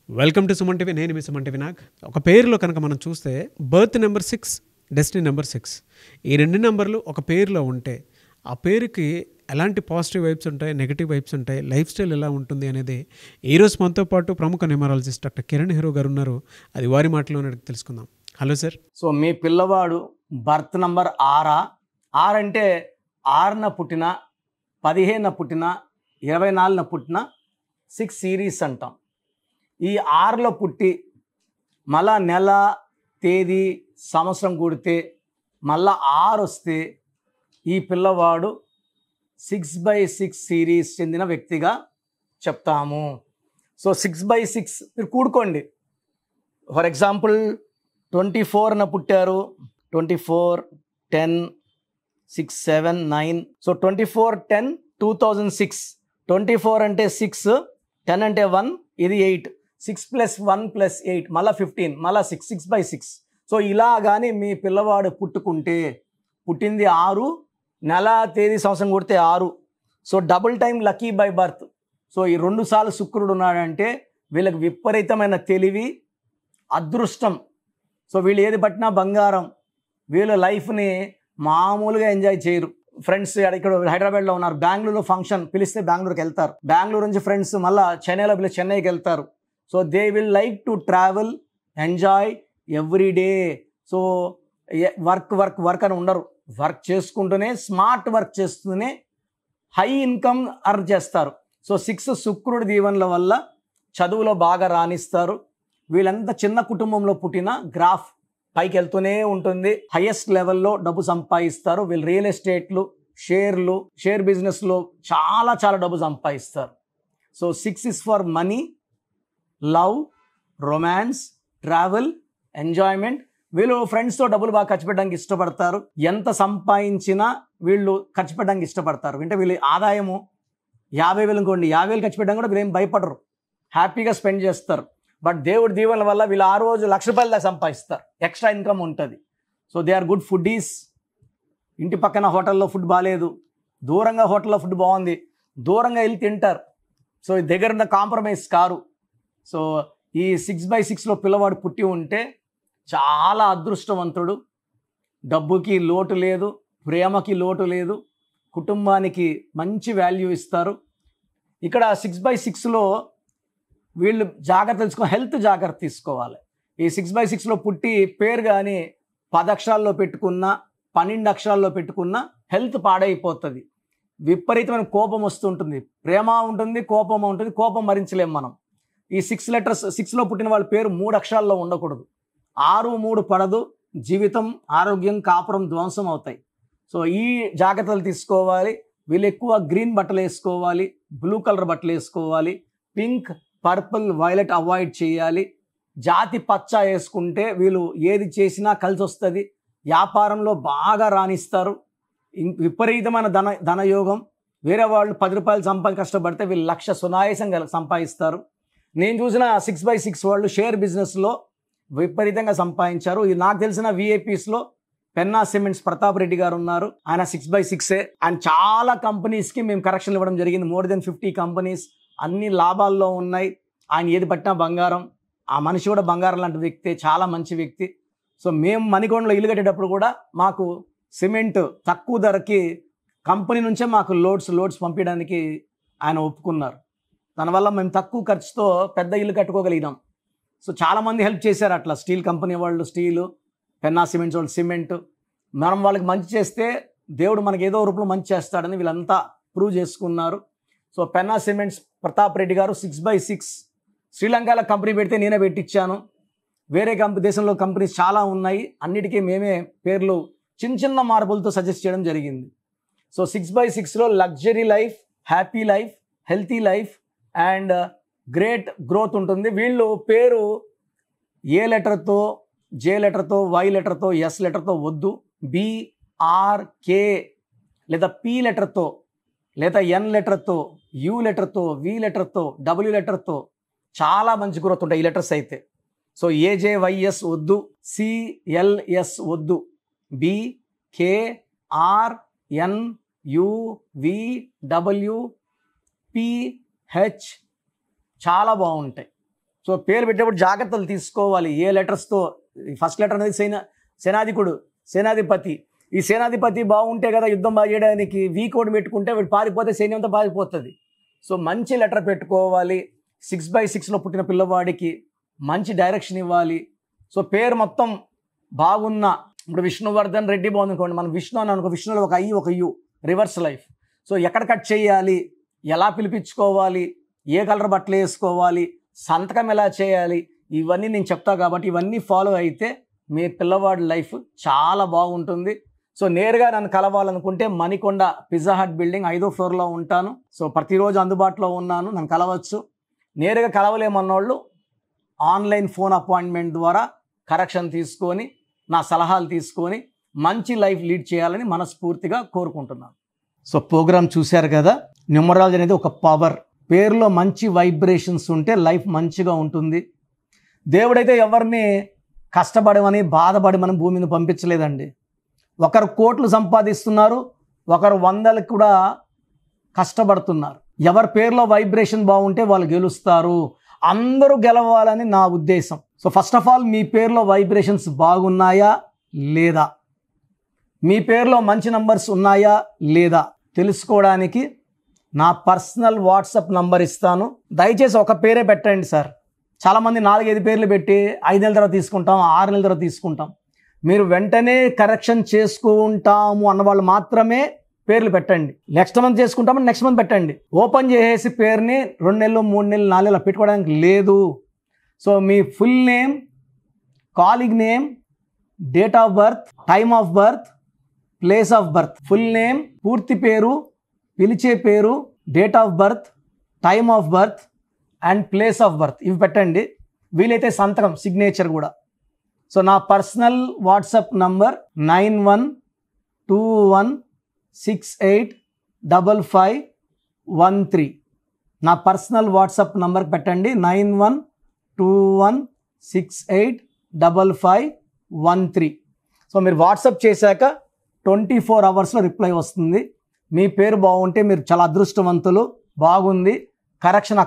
Welcome to Suman TV. నేను మీ Suman TV. ఒక పేరులో కనుక మనం చూస్తే బర్త్ నెంబర్ 6, డెస్టినీ నెంబర్ 6, ఈ రెండు నెంబర్లు ఒక పేరులో ఉంటే ఆ పేరుకి ఎలాంటి పాజిటివ్ వైబ్స్ ఉంటాయి, నెగిటివ్ వైబ్స్ ఉంటాయి, లైఫ్ స్టైల్ ఎలా ఉంటుంది అనేది ఈరోజు మనతో పాటు ప్రముఖ న్యూమరాలజిస్ట్ డాక్టర్ కిరణ్ హీరో గారు ఉన్నారు. అది వారి మాటలోనే తెలుసుకుందాం. Hello sir. సో మీ పిల్లవాడు బర్త్ నంబర్ 6 అంటే 6న పుట్టిన, 15న పుట్టిన, 24న పుట్టిన 6 సిరీస్ అంటాం. ఈ 6లో పుట్టి మళ్ళా నెల, తేదీ, సంవత్సరం కూడితే మళ్ళా 6 వస్తే ఈ పిల్లవాడు 6/6 సిరీస్ చెందిన వ్యక్తిగా చెప్తాము. సో 6/6 మీరు కూడుకోండి. ఫర్ ఎగ్జాంపుల్ 24న పుట్టారు, 24, 10, 6, 7, 9. సో 24, 10, 2006. 24 అంటే 6, 10 అంటే 1, ఇది 8. 6 + 1 + 8 మళ్ళీ 15, మళ్ళీ 6, 6/6. సో ఇలా కానీ మీ పిల్లవాడు పుట్టింది 6, నెల, తేదీ, సంవత్సరం కొడితే 6. So double time lucky by birth. So ఈ 2 సార్లు శుక్రుడు ఉన్నాడంటే వీళ్ళకి విపరీతమైన తెలివి, అదృష్టం. సో వీళ్ళు ఏది పట్టినా బంగారం. వీళ్ళ లైఫ్ని మామూలుగా ఎంజాయ్ చేయరు. ఫ్రెండ్స్ ఇక్కడ హైదరాబాద్లో ఉన్నారు, బెంగళూరులో ఫంక్షన్ పిలిస్తే బెంగళూరుకి వెళ్తారు, బెంగళూరు నుంచి ఫ్రెండ్స్ మళ్ళీ చెన్నైలో పిలిస్తే చెన్నైకి వెళ్తారు. So they will like to travel, enjoy every day. So work అని ఉండరు, వర్క్ చేసుకుంటూనే, స్మార్ట్ వర్క్ చేస్తూనే హై ఇన్కమ్ అర్న్ చేస్తారు. సో 6 శుక్రుడి దీవెనల వల్ల చదువులో బాగా రాణిస్తారు. వీళ్ళంతా చిన్న కుటుంబంలో పుట్టిన గ్రాఫ్ పైకి వెళ్తూనే ఉంటుంది, హైయెస్ట్ లెవెల్లో డబ్బు సంపాదిస్తారు. వీళ్ళు రియల్ ఎస్టేట్లు, షేర్ బిజినెస్లో చాలా డబ్బు సంపాదిస్తారు. So 6 is for money, love, romance, travel, enjoyment. వీళ్ళు ఫ్రెండ్స్తో డబ్బులు బాగా ఖర్చు పెట్టడానికి ఇష్టపడతారు. ఎంత సంపాదించినా వీళ్ళు ఖర్చు పెట్టడానికి ఇష్టపడతారు. అంటే వీళ్ళ ఆదాయము 50,000 అనుకోండి, 50,000 ఖర్చు పెట్టడం కూడా వీళ్ళేం భయపడరు, హ్యాపీగా స్పెండ్ చేస్తారు. బట్ దేవుడి దీవెనల వల్ల వీళ్ళు ఆ రోజు ₹1,00,000 దాకా సంపాదిస్తారు, ఎక్స్ట్రా ఇన్కమ్ ఉంటుంది. So they are good foodies. ఇంటి పక్కన హోటల్లో ఫుడ్ బాగాలేదు, దూరంగా హోటల్లో ఫుడ్ బాగుంది, దూరంగా వెళ్ళి తింటారు. సో దగ్గర కాంప్రమైజ్ కారు. సో ఈ 6/6లో పిల్లవాడు పుట్టి ఉంటే చాలా అదృష్టవంతుడు. డబ్బుకి లోటు లేదు, ప్రేమకి లోటు లేదు, కుటుంబానికి మంచి వాల్యూ ఇస్తారు. ఇక్కడ 6/6లో వీళ్ళు జాగ్రత్త తెలుసుకో, హెల్త్ జాగ్రత్త తీసుకోవాలి. ఈ 6/6లో పుట్టి పేరు కానీ 10 అక్షరాల్లో పెట్టుకున్నా, 12 అక్షరాల్లో పెట్టుకున్నా హెల్త్ పాడైపోతుంది. విపరీతమైన కోపం వస్తుంటుంది, ప్రేమ ఉంటుంది, కోపం ఉంటుంది, కోపం భరించలేం మనం. ఈ 6 లెటర్స్, 6లో పుట్టిన వాళ్ళ పేరు 3 అక్షరాల్లో ఉండకూడదు. 6, 3 పడదు, జీవితం, ఆరోగ్యం, కాపురం ధ్వంసం అవుతాయి. సో ఈ జాగ్రత్తలు తీసుకోవాలి. వీళ్ళు ఎక్కువ గ్రీన్ బట్టలు వేసుకోవాలి, బ్లూ కలర్ బట్టలు వేసుకోవాలి, పింక్, పర్పుల్, వైలెట్ అవాయిడ్ చేయాలి. జాతి పచ్చ వేసుకుంటే వీళ్ళు ఏది చేసినా కలిసి వస్తుంది, వ్యాపారంలో బాగా రాణిస్తారు. విపరీతమైన ధనయోగం. వేరే వాళ్ళు ₹10 కష్టపడితే వీళ్ళు 1,00,000 సునాయాసంగా సంపాదిస్తారు. నేను చూసిన 6/6 వాళ్ళు షేర్ బిజినెస్లో విపరీతంగా సంపాదించారు. ఇది నాకు తెలిసిన విఐపీస్లో పెన్నా సిమెంట్స్ ప్రతాప్ రెడ్డి గారు ఉన్నారు, ఆయన 6/6. ఆయన చాలా కంపెనీస్కి మేము కరెక్షన్లు ఇవ్వడం జరిగింది, more than 50 కంపెనీస్, అన్ని లాభాల్లో ఉన్నాయి. ఆయన ఏది పట్టినా బంగారం. ఆ మనిషి కూడా బంగారం లాంటి వ్యక్తి, చాలా మంచి వ్యక్తి. సో మేము మణికొండలో ఇల్లు కట్టేటప్పుడు కూడా మాకు సిమెంట్ తక్కువ ధరకి కంపెనీ నుంచే మాకు లోడ్స్ పంపించడానికి ఆయన ఒప్పుకున్నారు. దానివల్ల మేము తక్కువ ఖర్చుతో పెద్ద ఇల్లు కట్టుకోగలిగినాం. సో చాలామంది హెల్ప్ చేశారు అట్లా, స్టీల్ కంపెనీ వాళ్ళు స్టీలు, పెన్నా సిమెంట్స్ వాళ్ళు సిమెంట్. మనం వాళ్ళకి మంచి చేస్తే దేవుడు మనకి ఏదో రూపంలో మంచి చేస్తాడని వీళ్ళంతా ప్రూవ్ చేసుకున్నారు. సో పెన్నా సిమెంట్స్ ప్రతాప్ రెడ్డి గారు 6/6 శ్రీలంకలో కంపెనీ పెడితే నేనే పెట్టించాను. వేరే దేశంలో కంపెనీస్ చాలా ఉన్నాయి, అన్నిటికీ మేమే పేర్లు చిన్న మార్పులతో సజెస్ట్ చేయడం జరిగింది. సో 6/6లో luxury life, happy life, healthy life and great growth ఉంటుంది. వీళ్ళు పేరు ఏ లెటర్తో, జే లెటర్తో, వై లెటర్తో, ఎస్ లెటర్తో వద్దు. BRK లేదా P లెటర్తో, లేదా N లెటర్తో, U లెటర్తో, V లెటర్తో, W లెటర్తో చాలా మంచి గ్రోత్ ఉంటాయి ఈ లెటర్స్ అయితే. సో AJYS వద్దు, CLS వద్దు, BKRNUVWPH చాలా బాగుంటాయి. సో పేరు పెట్టేటప్పుడు జాగ్రత్తలు తీసుకోవాలి. ఏ లెటర్స్తో, ఫస్ట్ లెటర్ అనేది సేనాధికుడు, సేనాధిపతి. ఈ సేనాధిపతి బాగుంటే కదా యుద్ధం బాగా చేయడానికి. వీక్ ఒకటి పెట్టుకుంటే వీడు పారిపోతే సైన్యం అంతా పారిపోతుంది. సో మంచి లెటర్ పెట్టుకోవాలి. 6/6లో పుట్టిన పిల్లవాడికి మంచి డైరెక్షన్ ఇవ్వాలి. సో పేరు మొత్తం బాగున్న, ఇప్పుడు విష్ణువర్ధన్ రెడ్డి బాగుంది అనుకోండి, మనం విష్ణు అని అనుకో, విష్ణులో ఒక ఐ ఒక యు, రివర్స్ లైఫ్. సో ఎక్కడ కట్ చేయాలి, ఎలా పిలిపించుకోవాలి, ఏ కలర్ బట్టలు వేసుకోవాలి, సంతకం ఎలా చేయాలి, ఇవన్నీ నేను చెప్తా కాబట్టి ఇవన్నీ ఫాలో అయితే మీ పిల్లవాడి లైఫ్ చాలా బాగుంటుంది. సో నేరుగా నన్ను కలవాలనుకుంటే మణికొండ పిజ్జా హట్ బిల్డింగ్ 5వ ఫ్లోర్లో ఉంటాను. సో ప్రతిరోజు అందుబాటులో ఉన్నాను, నన్ను కలవచ్చు. నేరుగా కలవలేమన్నోళ్ళు ఆన్లైన్ ఫోన్ అపాయింట్మెంట్ ద్వారా కరెక్షన్ తీసుకొని, నా సలహాలు తీసుకొని మంచి లైఫ్ లీడ్ చేయాలని మనస్ఫూర్తిగా కోరుకుంటున్నాను. సో ప్రోగ్రామ్ చూశారు కదా. న్యూమరాలజీ అనేది ఒక పవర్. పేరులో మంచి వైబ్రేషన్స్ ఉంటే లైఫ్ మంచిగా ఉంటుంది. దేవుడైతే ఎవరిని కష్టపడమని బాధపడమని భూమి మీద పంపించలేదండి. ఒకరు కోట్లు సంపాదిస్తున్నారు, ఒకరు 100లకు కూడా కష్టపడుతున్నారు. ఎవరి పేరులో వైబ్రేషన్ బాగుంటే వాళ్ళు గెలుస్తారు. అందరూ గెలవాలని నా ఉద్దేశం. సో ఫస్ట్ ఆఫ్ ఆల్ మీ పేరులో వైబ్రేషన్స్ బాగున్నాయా లేదా, మీ పేరులో మంచి నంబర్స్ ఉన్నాయా లేదా తెలుసుకోవడానికి నా పర్సనల్ వాట్సాప్ నంబర్ ఇస్తాను. దయచేసి ఒక పేరే పెట్టండి సార్. చాలామంది 4-5 పేర్లు పెట్టి 5 నెలల తర్వాత తీసుకుంటాం, 6 నెలల తర్వాత తీసుకుంటాం. మీరు వెంటనే కరెక్షన్ చేసుకుంటాము అన్నవాళ్ళు మాత్రమే పేర్లు పెట్టండి. నెక్స్ట్ మంత్ చేసుకుంటామని నెక్స్ట్ మంత్ పెట్టండి. ఓపెన్ చేసేసి పేరుని 2 నెలలు 3 నెలలు 4 నెలలు పెట్టుకోవడానికి లేదు. So me full name, calling name, date of birth, time of birth, place of birth, full name, పూర్తి పేరు, పిలిచే పేరు, date of birth, time of birth and place of birth ఇవి పెట్టండి. వీలైతే సంతకం, సిగ్నేచర్ కూడా. సో నా పర్సనల్ వాట్సాప్ నంబర్ 9121685513. నా పర్సనల్ వాట్సాప్ నంబర్కి పెట్టండి 9121685513. సో మీరు వాట్సాప్ చేశాక 24 అవర్స్లో రిప్లై వస్తుంది. మీ పేరు బాగుంటే మీరు చాలా అదృష్టవంతులు. బాగుంది, కరెక్షన్